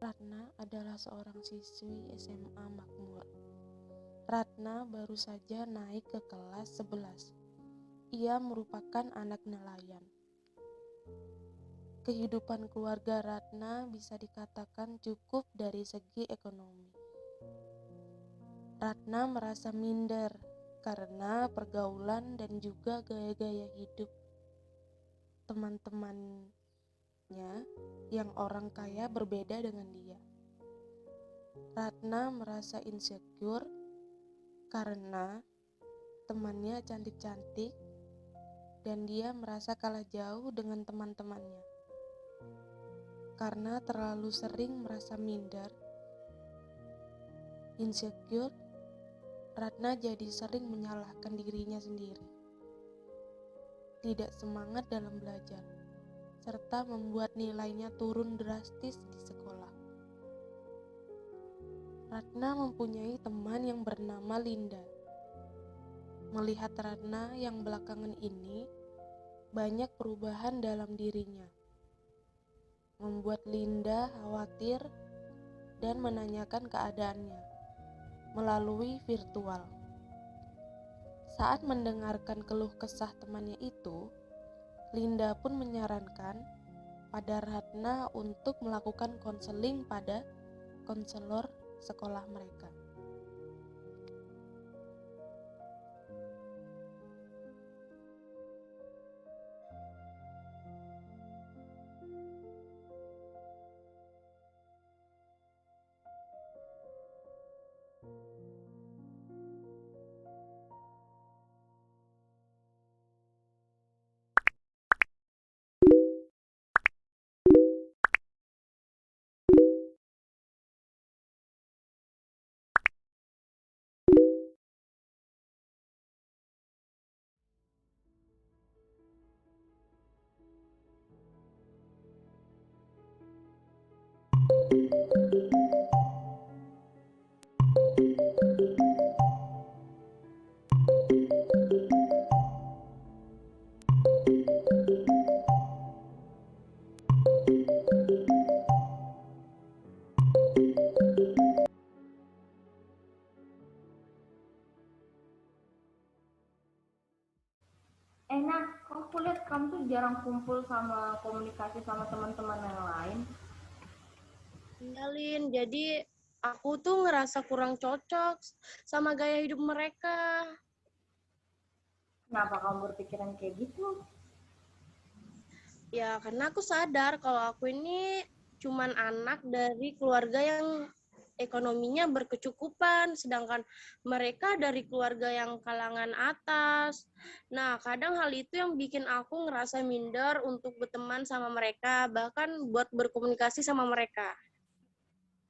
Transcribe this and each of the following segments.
Ratna adalah seorang siswi SMA Makmur. Ratna baru saja naik ke kelas 11. Ia merupakan anak nelayan. Kehidupan keluarga Ratna bisa dikatakan cukup dari segi ekonomi. Ratna merasa minder karena pergaulan dan juga gaya-gaya hidup teman-temannya yang orang kaya berbeda dengan dia. Ratna merasa insecure karena temannya cantik-cantik dan dia merasa kalah jauh dengan teman-temannya. Karena terlalu sering merasa minder, insecure, Ratna jadi sering menyalahkan dirinya sendiri. Tidak semangat dalam belajar, serta membuat nilainya turun drastis di sekolah. Ratna mempunyai teman yang bernama Linda. Melihat Ratna yang belakangan ini banyak perubahan dalam dirinya, membuat Linda khawatir dan menanyakan keadaannya melalui virtual. Saat mendengarkan keluh kesah temannya itu, Linda pun menyarankan pada Ratna untuk melakukan konseling pada konselor sekolah mereka. Nah, aku lihat kamu tuh jarang kumpul sama komunikasi sama teman-teman yang lain. Iya, Lin. Jadi aku tuh ngerasa kurang cocok sama gaya hidup mereka. Kenapa kamu berpikiran kayak gitu? Ya, karena aku sadar kalau aku ini cuman anak dari keluarga yang ekonominya berkecukupan, sedangkan mereka dari keluarga yang kalangan atas. Nah, kadang hal itu yang bikin aku ngerasa minder untuk berteman sama mereka, bahkan buat berkomunikasi sama mereka.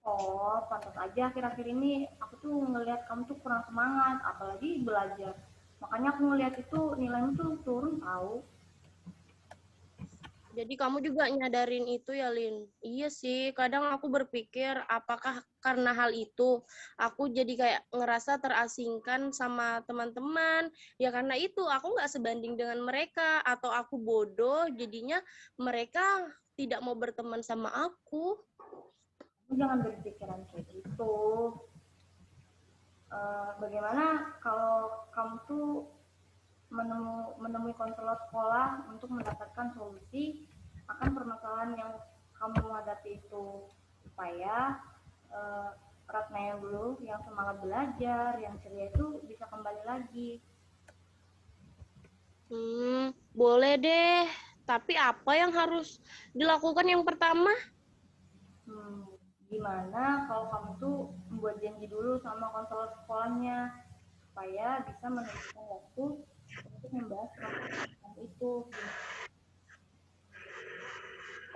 Oh, pantas aja akhir-akhir ini aku tuh ngelihat kamu tuh kurang semangat, apalagi belajar. Makanya aku ngelihat itu nilaimu tuh turun tahu. Jadi kamu juga nyadarin itu ya, Lin? Iya sih, kadang aku berpikir apakah karena hal itu aku jadi kayak ngerasa terasingkan sama teman-teman. Ya karena itu aku nggak sebanding dengan mereka, atau aku bodoh jadinya mereka tidak mau berteman sama aku. Kamu jangan berpikiran kayak gitu. Bagaimana kalau kamu tuh menemui konselor sekolah untuk mendapatkan solusi akan permasalahan yang kamu hadapi itu, supaya Ratna yang dulu, yang semangat belajar, yang ceria itu bisa kembali lagi. Boleh deh. Tapi apa yang harus dilakukan yang pertama? Gimana kalau kamu tuh membuat janji dulu sama konselor sekolahnya supaya bisa menentukan waktu untuk membahas permasalahan itu.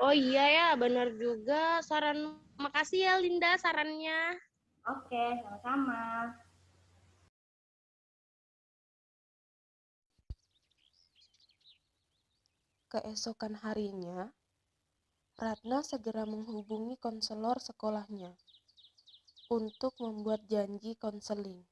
Oh iya ya, benar juga saran. Makasih ya Linda sarannya. Oke, sama-sama. Keesokan harinya, Ratna segera menghubungi konselor sekolahnya untuk membuat janji konseling.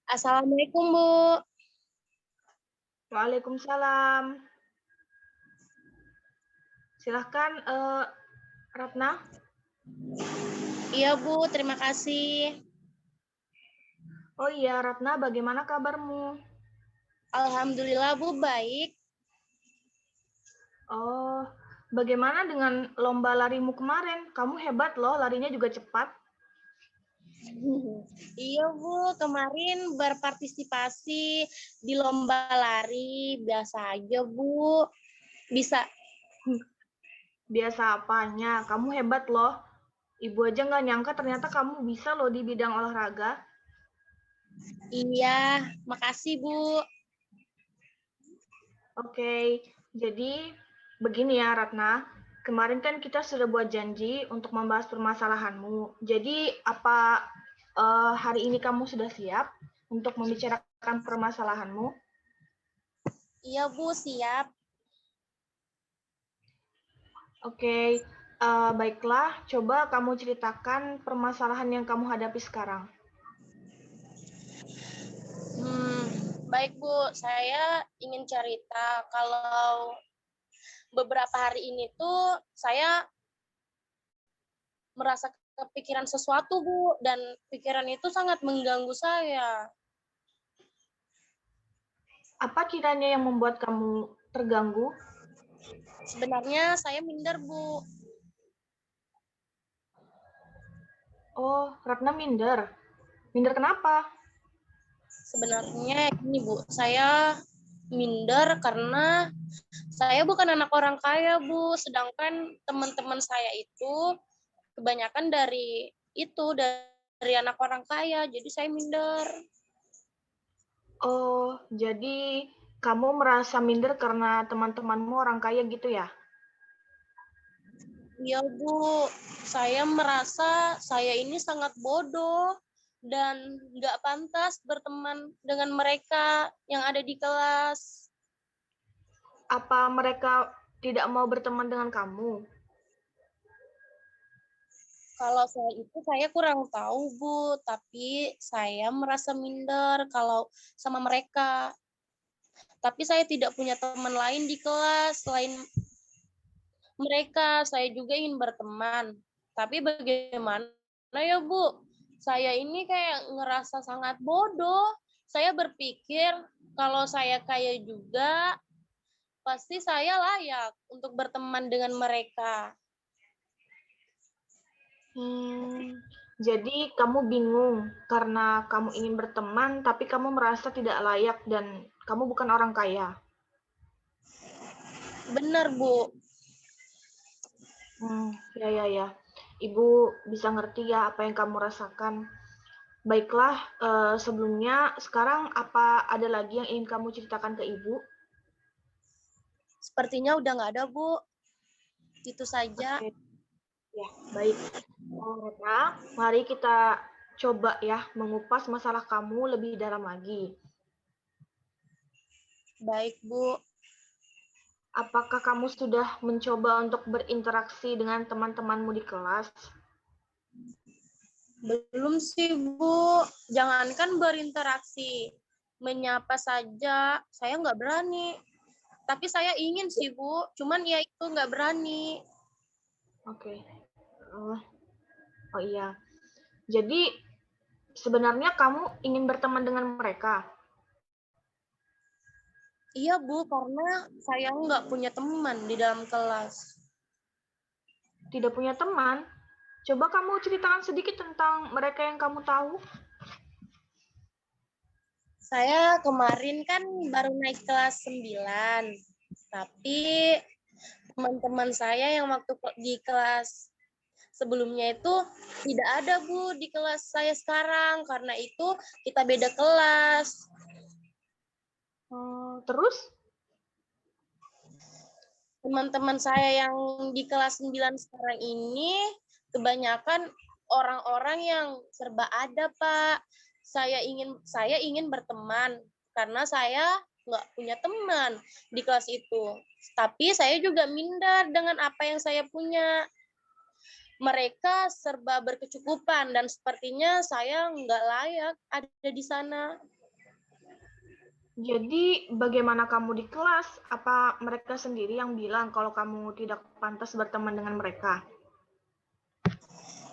Assalamualaikum, Bu. Waalaikumsalam. Silahkan, Ratna. Iya, Bu. Terima kasih. Oh iya, Ratna, bagaimana kabarmu? Alhamdulillah, Bu. Baik. Oh, bagaimana dengan lomba larimu kemarin? Kamu hebat loh, larinya juga cepat. Iya, Bu. Kemarin berpartisipasi di lomba lari. Biasa aja, Bu. Bisa. Biasa apanya, kamu hebat loh. Ibu aja nggak nyangka ternyata kamu bisa loh di bidang olahraga. Iya, makasih, Bu. Oke, jadi begini ya Ratna. Kemarin kan kita sudah buat janji untuk membahas permasalahanmu. Jadi apa hari ini kamu sudah siap untuk membicarakan permasalahanmu? Iya, Bu. Siap. Oke, baiklah. Coba kamu ceritakan permasalahan yang kamu hadapi sekarang. Baik, Bu. Saya ingin cerita kalau beberapa hari ini tuh saya merasa kepikiran sesuatu, Bu, dan pikiran itu sangat mengganggu saya. Apa kiranya yang membuat kamu terganggu? Sebenarnya saya minder, Bu. Oh, Ratna minder. Minder kenapa? Sebenarnya ini, Bu, saya minder karena saya bukan anak orang kaya, Bu, sedangkan teman-teman saya itu kebanyakan dari anak orang kaya, jadi saya minder. Oh, jadi kamu merasa minder karena teman-temanmu orang kaya gitu ya? Iya, Bu. Saya merasa saya ini sangat bodoh dan nggak pantas berteman dengan mereka yang ada di kelas. Apa mereka tidak mau berteman dengan kamu? Kalau saya kurang tahu, Bu. Tapi saya merasa minder kalau sama mereka. Tapi saya tidak punya teman lain di kelas selain mereka. Saya juga ingin berteman. Tapi bagaimana ya, Bu? Saya ini kayak ngerasa sangat bodoh. Saya berpikir kalau saya kaya juga, pasti saya layak untuk berteman dengan mereka. Jadi kamu bingung karena kamu ingin berteman, tapi kamu merasa tidak layak dan kamu bukan orang kaya. Benar, Bu. Ya. Ibu bisa ngerti ya apa yang kamu rasakan. Baiklah, sebelumnya sekarang apa ada lagi yang ingin kamu ceritakan ke Ibu? Sepertinya udah nggak ada, Bu. Itu saja. Oke. Ya, baik. Nah, mari kita coba ya mengupas masalah kamu lebih dalam lagi. Baik, Bu. Apakah kamu sudah mencoba untuk berinteraksi dengan teman-temanmu di kelas? Belum sih, Bu. Jangankan berinteraksi, menyapa saja saya nggak berani. Tapi saya ingin sih, Bu. Cuman ya itu nggak berani. Oke. Oh iya. Jadi sebenarnya kamu ingin berteman dengan mereka? Iya, Bu, karena saya nggak punya teman di dalam kelas. Tidak punya teman? Coba kamu ceritakan sedikit tentang mereka yang kamu tahu. Saya kemarin kan baru naik kelas 9. Tapi teman-teman saya yang waktu di kelas sebelumnya itu tidak ada, Bu, di kelas saya sekarang. Karena itu kita beda kelas. Terus? Teman-teman saya yang di kelas 9 sekarang ini kebanyakan orang-orang yang serba ada, Pak. Saya ingin berteman karena saya nggak punya teman di kelas itu. Tapi saya juga minder dengan apa yang saya punya. Mereka serba berkecukupan dan sepertinya saya nggak layak ada di sana. Jadi bagaimana kamu di kelas? Apa mereka sendiri yang bilang kalau kamu tidak pantas berteman dengan mereka?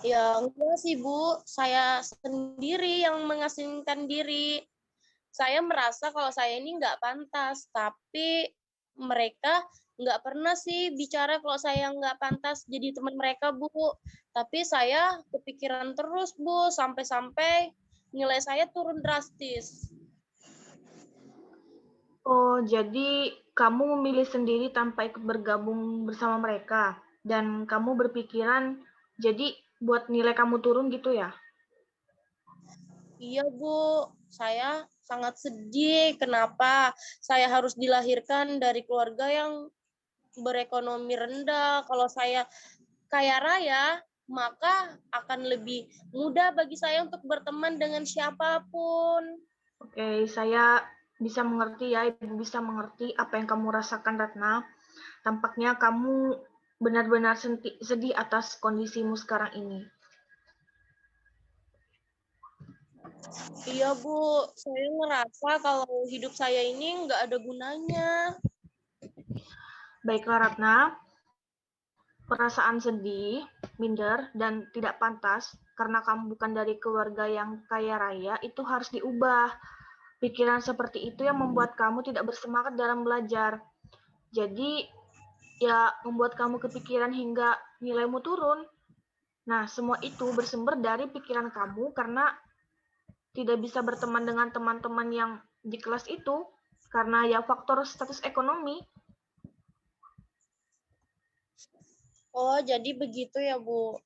Ya enggak sih, Bu. Saya sendiri yang mengasingkan diri. Saya merasa kalau saya ini nggak pantas, tapi mereka nggak pernah sih bicara kalau saya nggak pantas jadi teman mereka, Bu. Tapi saya kepikiran terus, Bu, sampai-sampai nilai saya turun drastis. Oh, jadi kamu memilih sendiri tanpa ikut bergabung bersama mereka. Dan kamu berpikiran, jadi buat nilai kamu turun gitu ya? Iya, Bu. Saya sangat sedih kenapa saya harus dilahirkan dari keluarga yang berekonomi rendah. Kalau saya kaya raya, maka akan lebih mudah bagi saya untuk berteman dengan siapapun. Oke, saya bisa mengerti ya, Ibu bisa mengerti apa yang kamu rasakan, Ratna. Tampaknya kamu benar-benar sedih atas kondisimu sekarang ini. Iya, Bu. Saya ngerasa kalau hidup saya ini nggak ada gunanya. Baiklah, Ratna. Perasaan sedih, minder, dan tidak pantas karena kamu bukan dari keluarga yang kaya raya itu harus diubah. Pikiran seperti itu yang membuat kamu tidak bersemangat dalam belajar. Jadi, ya membuat kamu kepikiran hingga nilaimu turun. Nah, semua itu bersumber dari pikiran kamu karena tidak bisa berteman dengan teman-teman yang di kelas itu karena ya faktor status ekonomi. Oh, jadi begitu ya, Bu.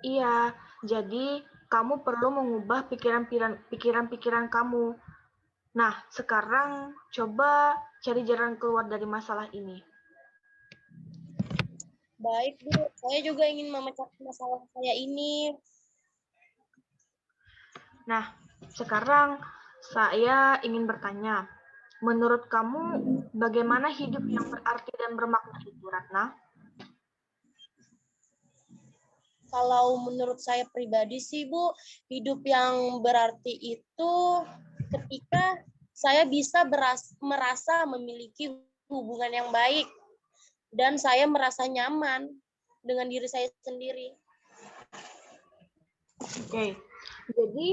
Iya, jadi kamu perlu mengubah pikiran-pikiran kamu. Nah, sekarang coba cari jalan keluar dari masalah ini. Baik, Bu. Saya juga ingin memecahkan masalah saya ini. Nah, sekarang saya ingin bertanya, menurut kamu bagaimana hidup yang berarti dan bermakna itu, Ratna? Kalau menurut saya pribadi sih, Bu, hidup yang berarti itu ketika saya bisa merasa memiliki hubungan yang baik dan saya merasa nyaman dengan diri saya sendiri. Oke, jadi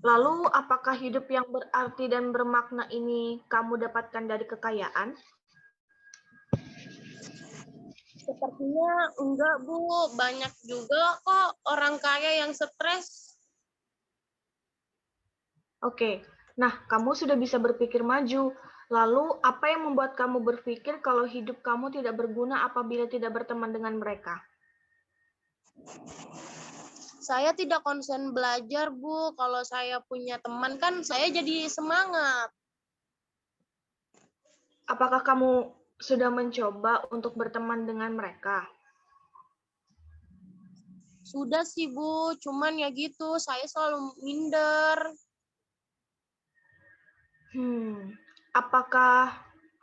lalu apakah hidup yang berarti dan bermakna ini kamu dapatkan dari kekayaan? Sepertinya enggak, Bu. Banyak juga kok orang kaya yang stres. Oke, nah kamu sudah bisa berpikir maju. Lalu apa yang membuat kamu berpikir kalau hidup kamu tidak berguna apabila tidak berteman dengan mereka? Saya tidak konsen belajar, Bu. Kalau saya punya teman kan saya jadi semangat. Apakah kamu sudah mencoba untuk berteman dengan mereka? Sudah sih, Bu. Cuman ya gitu, saya selalu minder. Apakah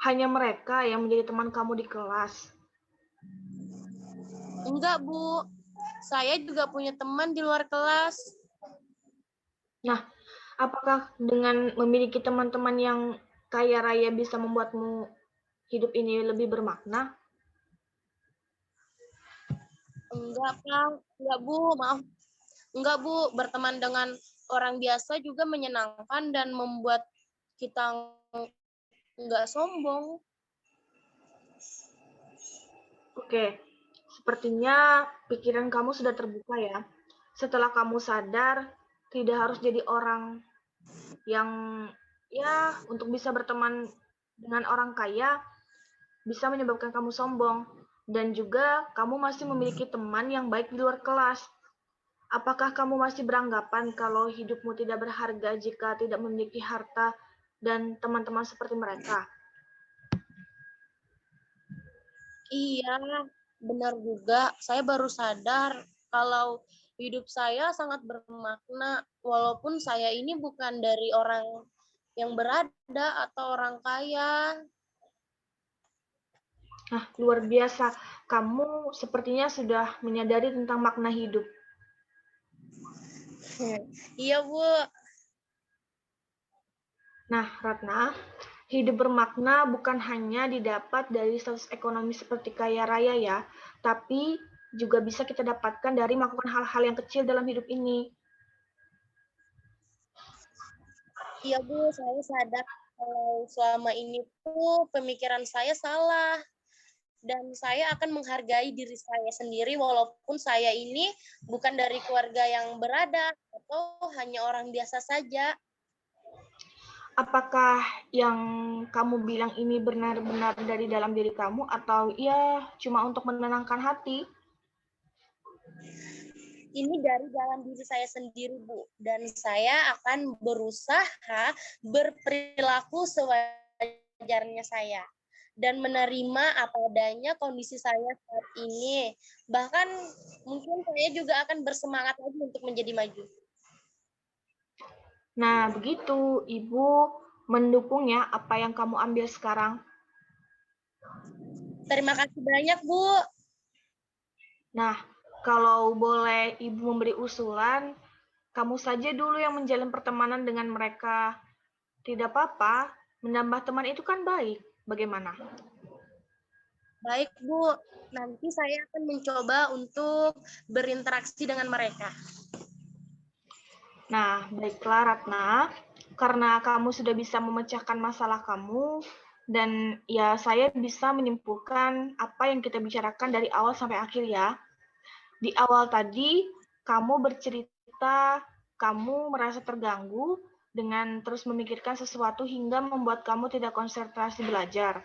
hanya mereka yang menjadi teman kamu di kelas? Enggak, Bu. Saya juga punya teman di luar kelas. Nah, apakah dengan memiliki teman-teman yang kaya raya bisa membuatmu hidup ini lebih bermakna? Enggak, Pak. Enggak, Bu. Maaf. Enggak, Bu. Berteman dengan orang biasa juga menyenangkan dan membuat kita enggak sombong. Oke, sepertinya pikiran kamu sudah terbuka ya. Setelah kamu sadar, tidak harus jadi orang yang ya untuk bisa berteman dengan orang kaya bisa menyebabkan kamu sombong. Dan juga kamu masih memiliki teman yang baik di luar kelas. Apakah kamu masih beranggapan kalau hidupmu tidak berharga jika tidak memiliki harta dan teman-teman seperti mereka? Iya, benar juga. Saya baru sadar kalau hidup saya sangat bermakna, walaupun saya ini bukan dari orang yang berada atau orang kaya. Nah, luar biasa. Kamu sepertinya sudah menyadari tentang makna hidup. Iya, Bu. Nah, Ratna, hidup bermakna bukan hanya didapat dari status ekonomi seperti kaya raya ya, tapi juga bisa kita dapatkan dari melakukan hal-hal yang kecil dalam hidup ini. Iya, Bu. Saya sadar kalau selama ini tuh pemikiran saya salah. Dan saya akan menghargai diri saya sendiri walaupun saya ini bukan dari keluarga yang berada atau hanya orang biasa saja. Apakah yang kamu bilang ini benar-benar dari dalam diri kamu atau ya cuma untuk menenangkan hati? Ini dari dalam diri saya sendiri, Bu. Dan saya akan berusaha berperilaku sewajarnya saya. Dan menerima apa adanya kondisi saya saat ini. Bahkan mungkin saya juga akan bersemangat lagi untuk menjadi maju. Nah, begitu. Ibu mendukung ya apa yang kamu ambil sekarang. Terima kasih banyak, Bu. Nah, kalau boleh Ibu memberi usulan, kamu saja dulu yang menjalin pertemanan dengan mereka. Tidak apa-apa, menambah teman itu kan baik. Bagaimana? Baik, Bu. Nanti saya akan mencoba untuk berinteraksi dengan mereka. Nah, baiklah Ratna, karena kamu sudah bisa memecahkan masalah kamu, dan ya saya bisa menyimpulkan apa yang kita bicarakan dari awal sampai akhir ya. Di awal tadi, kamu bercerita, kamu merasa terganggu dengan terus memikirkan sesuatu hingga membuat kamu tidak konsentrasi belajar.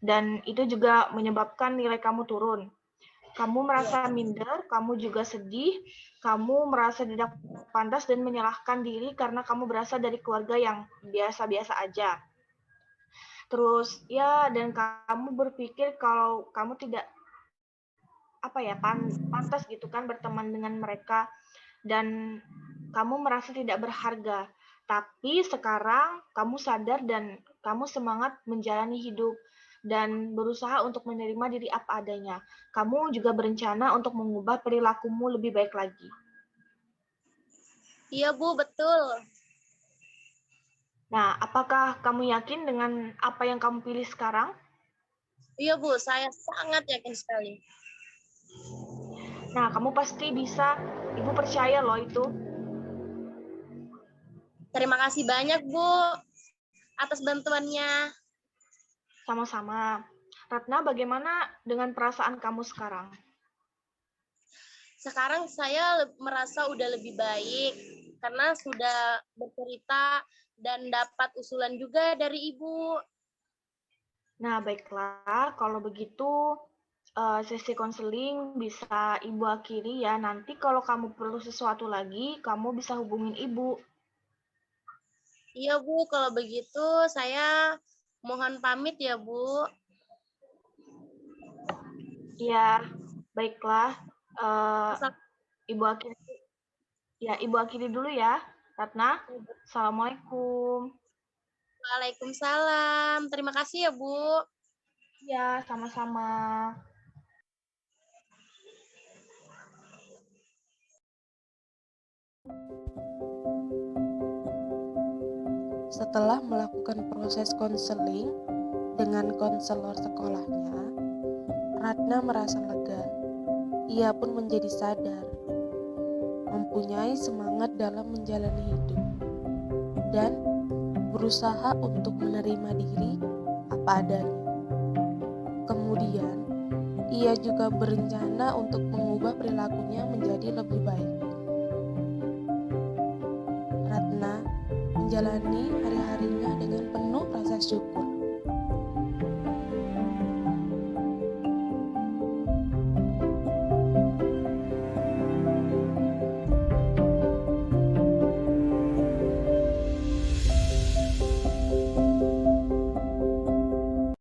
Dan itu juga menyebabkan nilai kamu turun. Kamu merasa minder, kamu juga sedih, kamu merasa tidak pantas dan menyalahkan diri karena kamu berasal dari keluarga yang biasa-biasa aja. Terus ya, dan kamu berpikir kalau kamu tidak pantas gitu kan berteman dengan mereka dan kamu merasa tidak berharga. Tapi sekarang kamu sadar dan kamu semangat menjalani hidup dan berusaha untuk menerima diri apa adanya. Kamu juga berencana untuk mengubah perilakumu lebih baik lagi. Iya, Bu, betul. Nah, apakah kamu yakin dengan apa yang kamu pilih sekarang? Iya, Bu, saya sangat yakin sekali. Nah, kamu pasti bisa. Ibu percaya loh itu. Terima kasih banyak, Bu, atas bantuannya. Sama-sama. Ratna, bagaimana dengan perasaan kamu sekarang? Sekarang saya merasa udah lebih baik karena sudah bercerita dan dapat usulan juga dari Ibu. Nah, baiklah. Kalau begitu, sesi konseling bisa Ibu akhiri ya. Nanti kalau kamu perlu sesuatu lagi, kamu bisa hubungin Ibu. Iya, Bu, kalau begitu saya mohon pamit ya, Bu. Ya, baiklah. Ibu akhiri, Ibu akhiri dulu ya, Ratna. Assalamualaikum. Waalaikumsalam. Terima kasih ya, Bu. Ya, sama-sama. Setelah melakukan proses konseling dengan konselor sekolahnya, Ratna merasa lega. Ia pun menjadi sadar, mempunyai semangat dalam menjalani hidup, dan berusaha untuk menerima diri apa adanya. Kemudian, ia juga berencana untuk mengubah perilakunya menjadi lebih baik. Ratna menjalani hari-harinya dengan penuh rasa syukur.